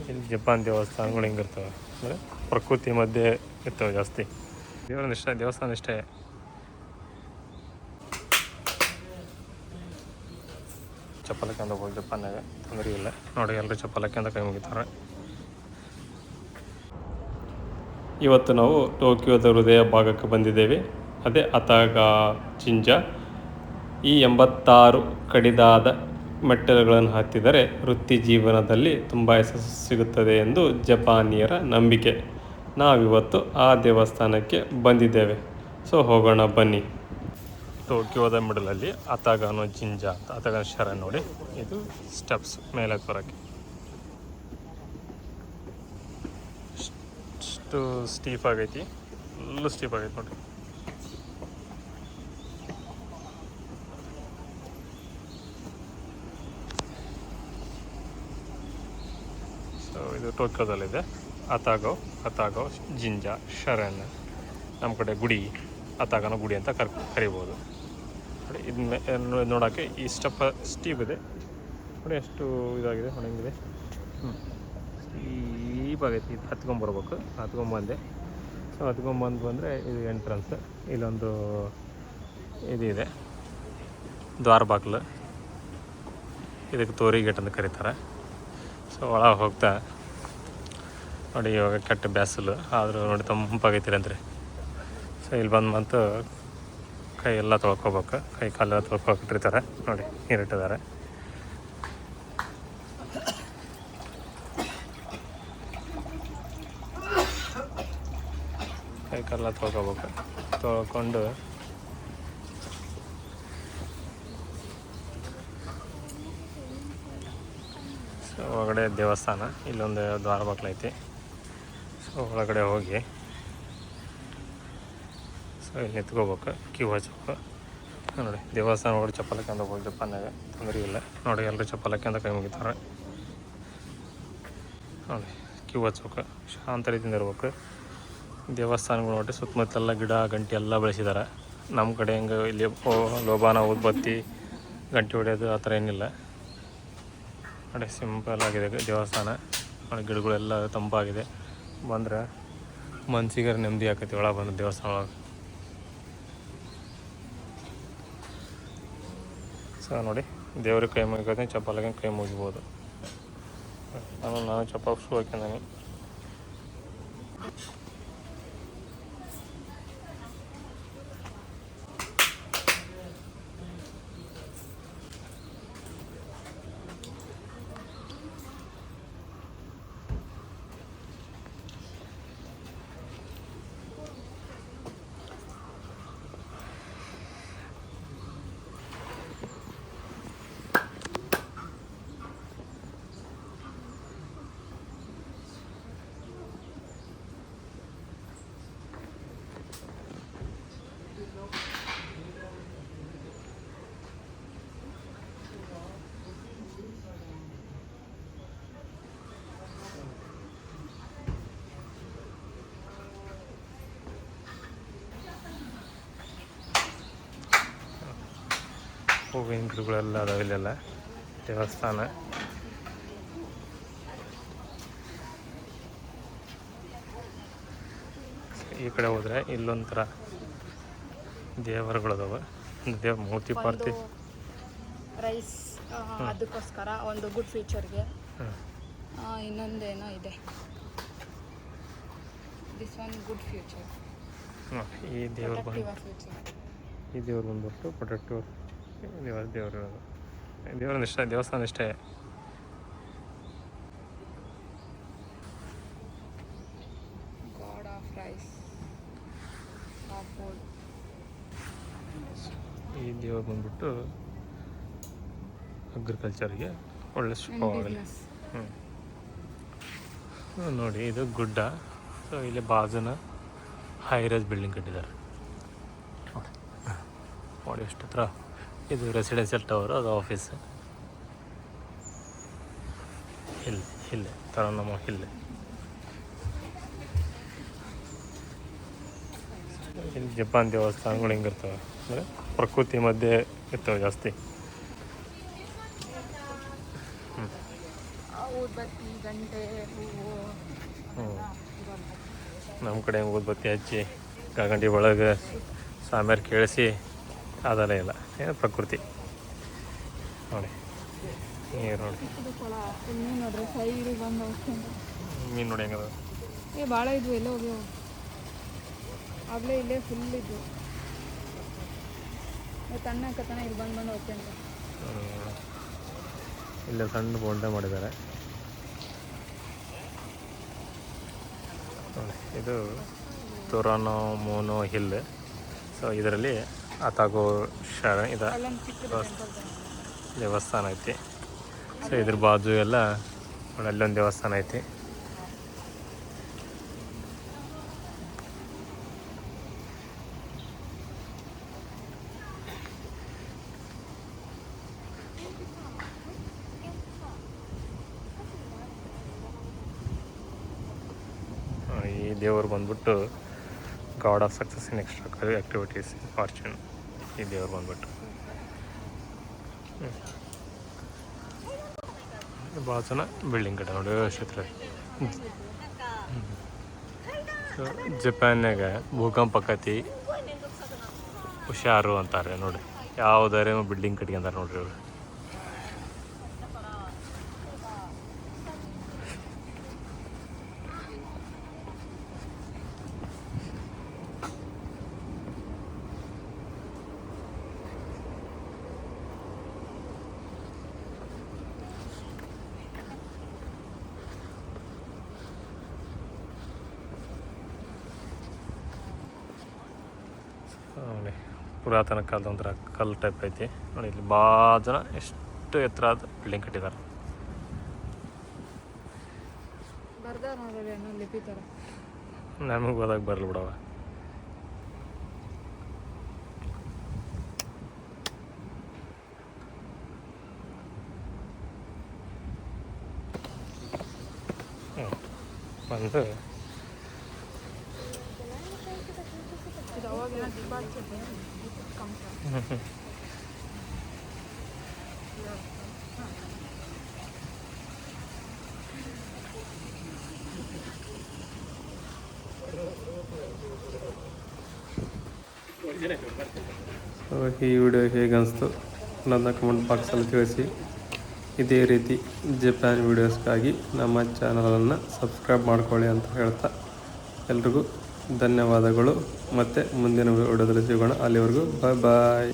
ಇಲ್ಲಿ ಜಪಾನ್ ದೇವಸ್ಥಾನಗಳು ಹಿಂಗಿರ್ತವೆ ಅಂದರೆ ಪ್ರಕೃತಿ ಮಧ್ಯೆ ಇರ್ತವೆ ಜಾಸ್ತಿ. ದೇವಸ್ಥಾನ ಇಷ್ಟೇ. ಚಪ್ಪಲ್ ಹಾಕ್ಯಂಡು ಹೋಗಿ ಜಪಾನ್ನಾಗ ತೊಂದರೆ ಇಲ್ಲ ನೋಡಿ, ಎಲ್ಲರೂ ಚಪ್ಪಲ್ ಹಾಕ್ಯಂಡು ಕೈ ಮುಗಿತಾರೆ. ಇವತ್ತು ನಾವು ಟೋಕಿಯೋದ ಹೃದಯ ಭಾಗಕ್ಕೆ ಬಂದಿದ್ದೇವೆ, ಅದೇ ಅತಾಗಾ ಚಿಂಜ. ಈ 86 ಕಡಿದಾದ ಮೆಟ್ಟಿಲುಗಳನ್ನು ಹತ್ತಿದರೆ ವೃತ್ತಿ ಜೀವನದಲ್ಲಿ ತುಂಬ ಯಶಸ್ಸು ಸಿಗುತ್ತದೆ ಎಂದು ಜಪಾನಿಯರ ನಂಬಿಕೆ. ನಾವಿವತ್ತು ಆ ದೇವಸ್ಥಾನಕ್ಕೆ ಬಂದಿದ್ದೇವೆ. ಸೊ ಹೋಗೋಣ ಬನ್ನಿ. ಟೋಕಿಯೋದ ಮಿಡಲಲ್ಲಿ ಅತಾಗಾನೋ ಜಿಂಜ ಅಂತ ಅತಾಗಾನ ಶರಣ ನೋಡಿ, ಇದು ಸ್ಟೆಪ್ಸ್ ಮೇಲೆ ಬರೋಕ್ಕೆ. ಇಷ್ಟು ಸ್ಟೀಫ್ ಆಗೈತಿ, ಫುಲ್ಲು ಸ್ಟೀಫ್ ಆಗೈತಿ ನೋಡಿ. ಸೊ ಇದು ಟೋಕಿಯೋದಲ್ಲಿದೆ ಅತಾಗೋ ಜಿಂಜ ಶರಣ್. ನಮ್ಮ ಕಡೆ ಗುಡಿ ಅತಾಗನೋ ಗುಡಿ ಅಂತ ಕರಿಬೋದು ನೋಡಿ. ಇದನ್ನ ನೋಡೋಕ್ಕೆ ಈ ಸ್ಟೀವ್ ಇದೆ ನೋಡಿ, ಎಷ್ಟು ಇದಾಗಿದೆ ನೋಡಿ, ಹೆಂಗಿದೆ ಸ್ಟೀಪ್ ಆಗೈತಿ. ಇದು ಹತ್ಕೊಂಬರ್ಬೇಕು, ಹತ್ಕೊಂಬಂದೆ. ಸೊ ಹತ್ಕೊಂಬಂದು ಬಂದರೆ ಇದು ಎಂಟ್ರೆನ್ಸ್. ಇಲ್ಲೊಂದು ಇದೆ ದ್ವಾರ ಬಾಗಿಲು, ಇದಕ್ಕೆ ತೋರಿ ಗೇಟ್ ಅಂತ ಕರೀತಾರೆ. ಸೊ ಒಳಗೆ ಹೋಗ್ತಾ ನೋಡಿ, ಇವಾಗ ಕೆಟ್ಟ ಬ್ಯಾಸಲು ಆದರೂ ನೋಡಿ ತಂಪಾಗೈತಿರಂದ್ರೆ. ಸೊ ಇಲ್ಲಿ ಬಂದು ಕೈ ಎಲ್ಲ ತೊಳ್ಕೊಬೇಕು, ಕೈ ಕಾಲೆಲ್ಲ ತೊಳ್ಕೊಬಿಟ್ಟಿರ್ತಾರೆ ನೋಡಿ, ನೀರಿಟ್ಟಿದ್ದಾರೆ. ಕೈ ಕಾಲೆಲ್ಲ ತೊಳ್ಕೊಬೇಕು. ತೊಳ್ಕೊಂಡು ಸೊ ಒಳಗಡೆ ದೇವಸ್ಥಾನ, ಇಲ್ಲೊಂದು ದ್ವಾರ ಬಾಗಿಲು ಐತಿ. ಸೊ ಒಳಗಡೆ ಹೋಗಿ ಸೊ ಇಲ್ಲಿ ನಿಂತ್ಕೋಬೇಕು, ಕ್ಯೂ ಹಚ್ಬೇಕು ನೋಡಿ. ದೇವಸ್ಥಾನ ಒಳಗಡೆ ಚಪ್ಪಲ್ ಹಾಕ್ಯಂಡು ಹೋಗಿ ಜಪಾನ್ನಾಗ ತೊಂದರೆ ಇಲ್ಲ ನೋಡಿ, ಎಲ್ಲರೂ ಚಪ್ಪಲ್ ಹಾಕ್ಯಂಡು ಕೈ ಮುಗಿತಾರೆ ನೋಡಿ. ಕ್ಯೂ ಹಚ್ಬೇಕು, ಶಾಂತ ರೀತಿಯಿಂದ ಇರ್ಬೇಕು. ದೇವಸ್ಥಾನಗಳು ನೋಡಿ ಸುತ್ತಮುತ್ತಲೆಲ್ಲ ಗಿಡ ಗಂಟೆ ಎಲ್ಲ ಬೆಳೆಸಿದ್ದಾರೆ. ನಮ್ಮ ಕಡೆ ಹೆಂಗೆ ಇಲ್ಲಿ ಲೋಬಾನ ಊದ್ಬತ್ತಿ ಗಂಟೆ ಹೊಡೆಯೋದು ಆ ಥರ ಏನಿಲ್ಲ ನೋಡಿ, ಸಿಂಪಲ್ ಆಗಿದೆ ದೇವಸ್ಥಾನ ನೋಡಿ. ಗಿಡಗಳೆಲ್ಲ ತಂಪಾಗಿದೆ, ಬಂದರೆ ಮನಸ್ಸಿಗೆ ನೆಮ್ಮದಿ ಆಕೈತಿ ಒಳಗೆ ಬಂದು ದೇವಸ್ಥಾನ ಒಳಗೆ. ಸೊ ನೋಡಿ, ದೇವ್ರಿಗೆ ಕೈ ಮುಗಿತೀನಿ, ಚಪ್ಪಲ್ಗೆ ಕೈ ಮುಗಿಬೋದು. ನಾನು ಚಪ್ಪಲ್ ಶೂ ಹಾಕ್ಯಂತೀನಿ. ಹೂವಿನ ಗಿಡಗಳೆಲ್ಲ ಅದಾವೆ ಇಲ್ಲೆಲ್ಲ. ದೇವಸ್ಥಾನ ಈ ಕಡೆ ಹೋದರೆ ಇಲ್ಲೊಂಥರ ದೇವರುಗಳದಾವೆ. ಮೂರ್ತಿ ಪಾರ್ತಿ ರೈಸ್ ಅದಕ್ಕೋಸ್ಕರ ಒಂದು ಗುಡ್ ಫ್ಯೂಚರ್ಗೆ. ಇನ್ನೊಂದೇನೋ ಇದೆ, ದಿಸ್ ಒನ್ ಗುಡ್ ಫ್ಯೂಚರ್. ಈ ದೇವರು ಬಂದ್ಬಿಟ್ಟು ಪ್ರೊಟೆಕ್ಟಿವ್ ದೇವರ ಇಷ್ಟ, ದೇವಸ್ಥಾನ ಇಷ್ಟೇ. God of rise of food. ಈ ದೇವರು ಬಂದ್ಬಿಟ್ಟು ಅಗ್ರಿಕಲ್ಚರ್ಗೆ ಒಳ್ಳೆ ಶುಭವಾಗಲಿ. ನೋಡಿ ಇದು ಗುಡ್ಡ. ಸೊ ಇಲ್ಲಿ ಬಾಜುನ ಹೈರೈಸ್ ಬಿಲ್ಡಿಂಗ್ ಕಟ್ಟಿದ್ದಾರೆ ನೋಡಿ, ಎಷ್ಟು ಹತ್ರ. ಇದು ರೆಸಿಡೆನ್ಷಿಯಲ್ ಟವರ್, ಅದು ಆಫೀಸ್. ಇಲ್ಲೇ ಥರ ನಮ್ಮ ಇಲ್ಲಿ ಜಪಾನ್ ದೇವಸ್ಥಾನಗಳು ಹಿಂಗಿರ್ತವೆ ಅಂದರೆ ಪ್ರಕೃತಿ ಮಧ್ಯೆ ಇರ್ತವೆ ಜಾಸ್ತಿ. ಊದ್ಬತ್ತಿ ಗಂಟೆ ಹೂವು ಅದೆಲ್ಲ ಇರೋಲ್ಲ. ನಮ್ಮ ಕಡೆ ಊದ್ಬತ್ತಿ ಹಚ್ಚಿ ಗಂಟೆ ಒಳಗೆ ಸಾಮ್ಯಾರು ಕೇಳಿಸಿ ಅದೆಲ್ಲ ಇಲ್ಲ, ಏನು ಪ್ರಕೃತಿ ನೋಡಿ. ನೀರು ನೋಡಿ, ಚಿಕ್ಕದು ಕೊಳ ಮೀನು ನೋಡ್ರಿ ಸೈಡಿಗೆ ಬಂದು ಹೋಗ್ಕೊಂಡು ಮೀನು ನೋಡಿ ಹೆಂಗದ. ಭಾಳ ಇದ್ವು ಎಲ್ಲ ಹೋಗ್ಯಾವ. ಆಗಲೇ ಇಲ್ಲೇ ಫುಲ್ ಇದ್ವು. ತಣ್ಣ ಇಲ್ಲಿ ಬಂದು ಹೋಗ್ತೇನೆ. ಇಲ್ಲೇ ಸಣ್ಣ ಬೋಂಡ ಮಾಡಿದ್ದಾರೆ ನೋಡಿ. ಇದು ತುರಾನೋ ಮೋನೋ ಹಿಲ್. ಸೊ ಇದರಲ್ಲಿ ಅತಾಗೋ ಇದು ಅಲ್ಲೊಂದು ಚಿಕ್ಕದು ದೇವಸ್ಥಾನ ಐತಿ. ಸೊ ಇದ್ರ ಬಾಜು ಎಲ್ಲ ಅಲ್ಲೊಂದು ದೇವಸ್ಥಾನ ಐತಿ. ಈ ದೇವರು ಬಂದ್ಬಿಟ್ಟು god of success in extra activities fortune. ಈ ದೇವ್ರು ಬಂದ್ಬಿಟ್ಟು ಭಾಳ ಜನ ಬಿಲ್ಡಿಂಗ್ ಕಡೆ ನೋಡಿ ಕ್ಷೇತ್ರ. ಜಪಾನ್ಯಾಗ ಭೂಕಂಪ ಆಕತಿ ಹುಷಾರು ಅಂತಾರೆ ನೋಡಿ. ಯಾವುದಾರೆ ಬಿಲ್ಡಿಂಗ್ ಕಟ್ಕೊಂತಾರೆ ನೋಡ್ರಿ ಅವರು. ನೋಡಿ ಪುರಾತನ ಕಾಲದ ಒಂಥರ ಕಲ್ಲು ಟೈಪ್ ಐತಿ ನೋಡಿ. ಇಲ್ಲಿ ಭಾಳ ಜನ ಎಷ್ಟು ಎತ್ತರಾದ ಬಿಲ್ಡಿಂಗ್ ಕಟ್ಟಿದ್ದಾರೆ. ನಮಗೆ ಹೋದಾಗ ಬರಲಿ ಬಿಡವ. ಬಂದು ಈ ವಿಡಿಯೋ ಹೇಗೆ ಅನಿಸ್ತು ಅನ್ನೋದನ್ನ ಕಮೆಂಟ್ ಬಾಕ್ಸಲ್ಲಿ ತಿಳಿಸಿ. ಇದೇ ರೀತಿ ಜಪಾನ್ ವೀಡಿಯೋಸ್ಗಾಗಿ ನಮ್ಮ ಚಾನಲನ್ನು ಸಬ್ಸ್ಕ್ರೈಬ್ ಮಾಡ್ಕೊಳ್ಳಿ ಅಂತ ಹೇಳ್ತಾ ಎಲ್ರಿಗೂ ಧನ್ಯವಾದಗಳು. ಮತ್ತು ಮುಂದಿನ ವಿಡಿಯೋದಲ್ಲಿ ಸಿಗೋಣ. ಅಲ್ಲಿವರೆಗೂ ಬಾಯ್ ಬಾಯ್.